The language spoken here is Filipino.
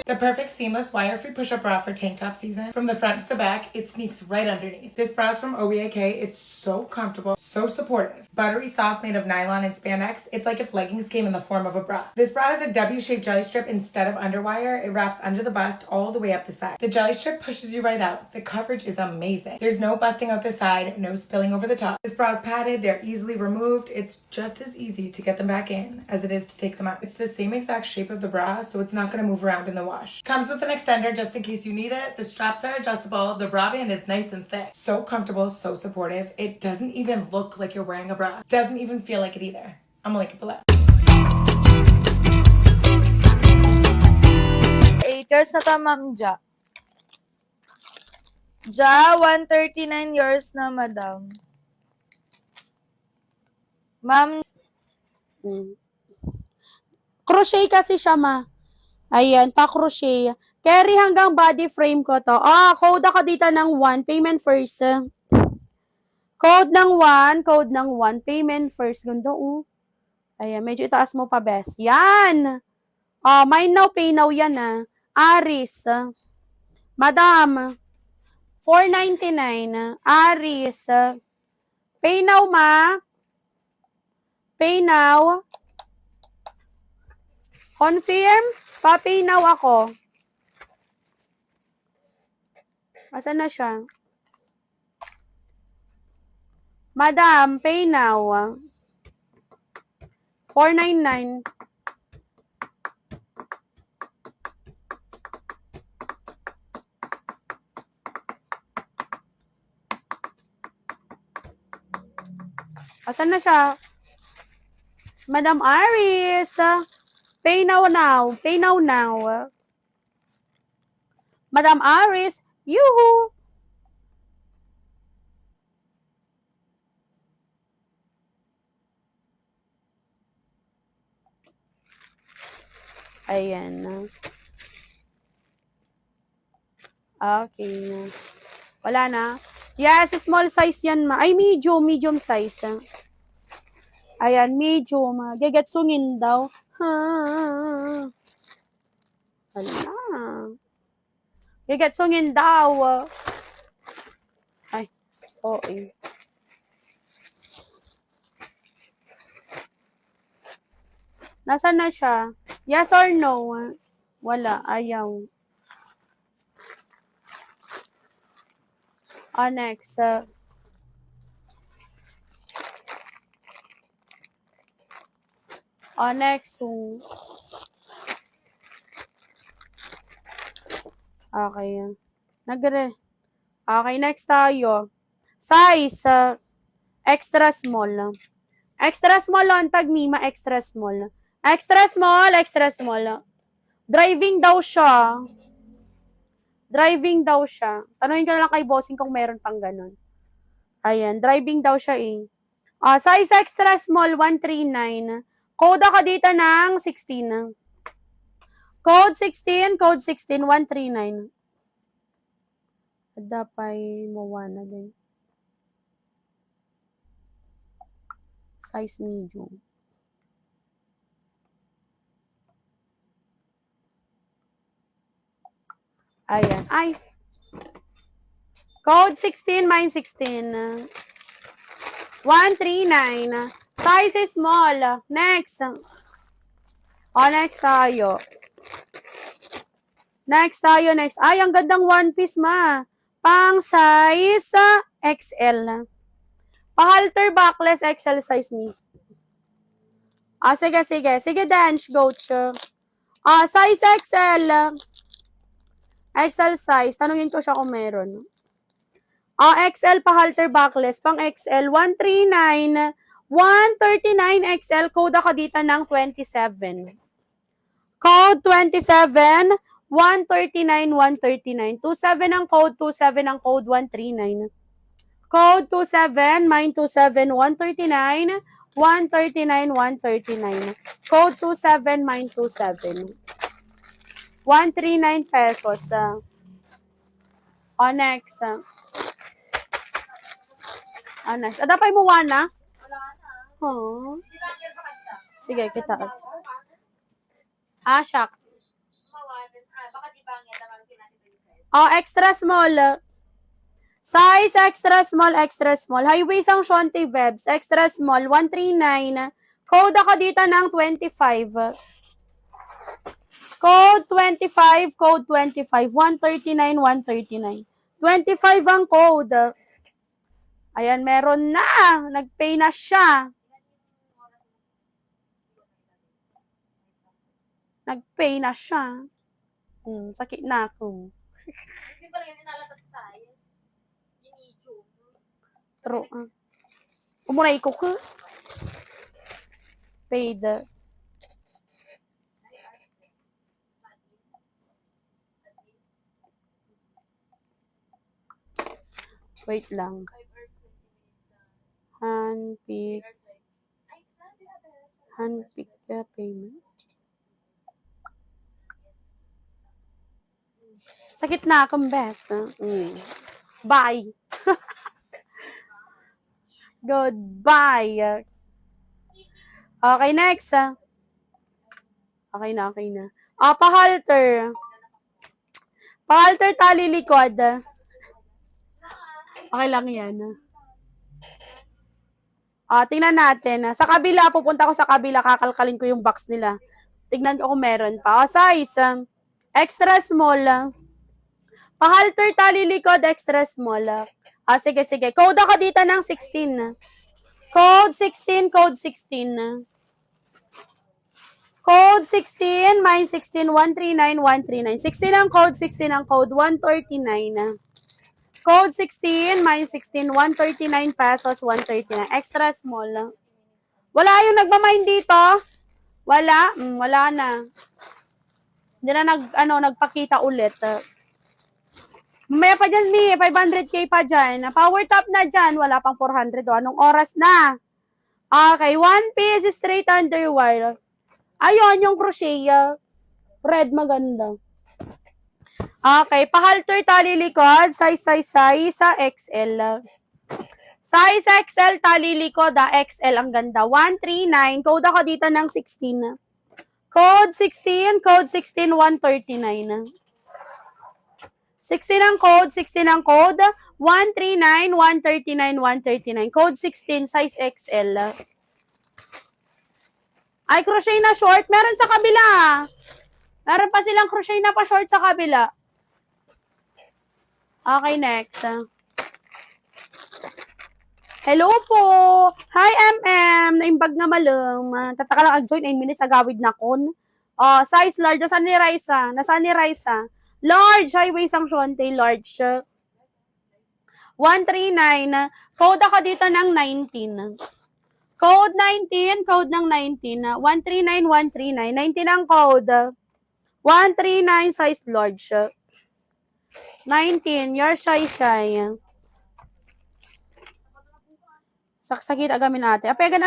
The perfect seamless wire-free push-up bra for tank top season. From the front to the back, it sneaks right underneath. This bra is from OEAK. It's so comfortable, so supportive. Buttery soft, made of nylon and spandex. It's like if leggings came in the form of a bra. This bra has a W-shaped jelly strip instead of underwire. It wraps under the bust all the way up the side. The jelly strip pushes you right out. The coverage is amazing. There's no busting out the side, no spilling over the top. This bra is padded, they're easily removed. It's just as easy to get them back in as it is to take them out. It's the same exact shape of the bra, so it's not gonna move around in the wash. Comes with an extender just in case you need it. The straps are adjustable. The bra band is nice and thick. So comfortable, so supportive. It doesn't even look like you're wearing a bra. Doesn't even feel like it either. I'm gonna link it below. 8 years na to, Ma'am Ja. Ja, 139 years na, madam. Ma'am, Crochet kasi siya, ma. Ayan, pa-crochet. Carry hanggang body frame ko to. Code ako dito ng 1. Payment first. Code ng 1. Payment first. Gundo, Ayan, medyo itaas mo pa, best. Yan! Mine now, pay now yan, Aris. Madam. 499. Aris. Pay now, ma. Pay now. Confirm. Pa-pay now ako. Asan na siya? Madam, pay now. 499. Asan na siya? Madam Aris. Pay now now. Pay now now. Madam Aris. Yuhu. Ayan. Okay. Wala na. Yes, small size yan, ma. Ay, medium size. Ayan, medium. Gegetsungin daw. Hala. Gegetsungin daw. Ay, okay. Nasaan na siya? Yes or no? Wala, ayaw. Next. Next. Okay. Okay, next tayo. Size. Extra small. Extra small on tag Mima, extra small. Extra small. Driving daw siya. Tanungin ko na lang kay bossing kung meron pang ganun. Ayan, driving daw siya eh. Size extra small, 139. Code ako dito ng 16. Code 16, 139. Adapay mo na din. Size medium. Ayan. Ay. Code 16, mine 16. 139. Size is small. Next. Next tayo. Next. Ay, ang gandang one piece, ma. Pang size XL. Pa-halter backless XL size me. Sige. Sige, Danch, coach. Size XL. XL size. Tanungin ko siya kung meron. XL pa-halter backless. Pang XL, 139. 139 XL. Code ako dito ng 27. Code 27. 139. 27 ang code. 27 ang code. 139. Code 27. Mine 27. 139. 139. Code 27. Mine 27. 139 pesos. Next. Next. Adapay mo, Wana? Wala na. Sige, kita. Shock. Oh, extra small. Size extra small, extra small. High waist ang Shonte Vebs. Extra small, 139. Code ako dito ng 25. Code 25, code 25. 139, 139. 25 ang code. Ayan, meron na. Nag-pay na siya. Nag-pay na siya. Sakit na ako. Hindi pala yun inalatat tayo. Inidyo. True. Umuray ko ka. Paid. Wait lang. Handpick. Handpick ka payment. Sakit na akong best. Bye. Goodbye. Okay, next. Okay na, okay na. Pa-halter. Pa-halter tali likod. Okay lang yan. Tingnan natin. Sa kabila, pupunta ko sa kabila, kakalkalin ko yung box nila. Tignan ko kung meron pa. Size. Extra small. Pa-halter tali likod, extra small. Sige, sige. Code ako dito ng 16. Code 16, code 16. Code 16, mine 16, 139, 139. 16 ang code, 16 ang code, 139. Code 16, mine 16, 139 pesos, 139. Extra small. Wala yung nagmamine dito? Wala? Wala na. Hindi na nagpakita ulit. May pa dyan, Mi. 500k pa dyan. Power top na dyan. Wala pang 400. Anong oras na? Okay. One piece straight underwire. Ayun, yung crochet. Red, maganda. Okay. Pa-halter tali likod. Size sa XL. Size XL tali likod. XL. Ang ganda. 139. Code ako dito ng 16. Code 16. Code 16. 139. 16 ang code, 16 ang code, 139, 139, 139. Code 16, size XL. Ay, crochet na short. Meron sa kabila. Meron pa silang crochet na pa short sa kabila. Okay, next. Hello po. Hi, MM. Naimbag nga malam. Tataka lang ag-join 9 minutes agawid na kon. Size large. Nasaan ni Raisa? Nasaan ni Raisa? Large, highway sang Shonte, large. 139. Code ako dito ng 19. Code 19, code ng 19. 139, 139. 19 ang code. 139, size large. 19, your shy. Saksakit agamin natin. Apega na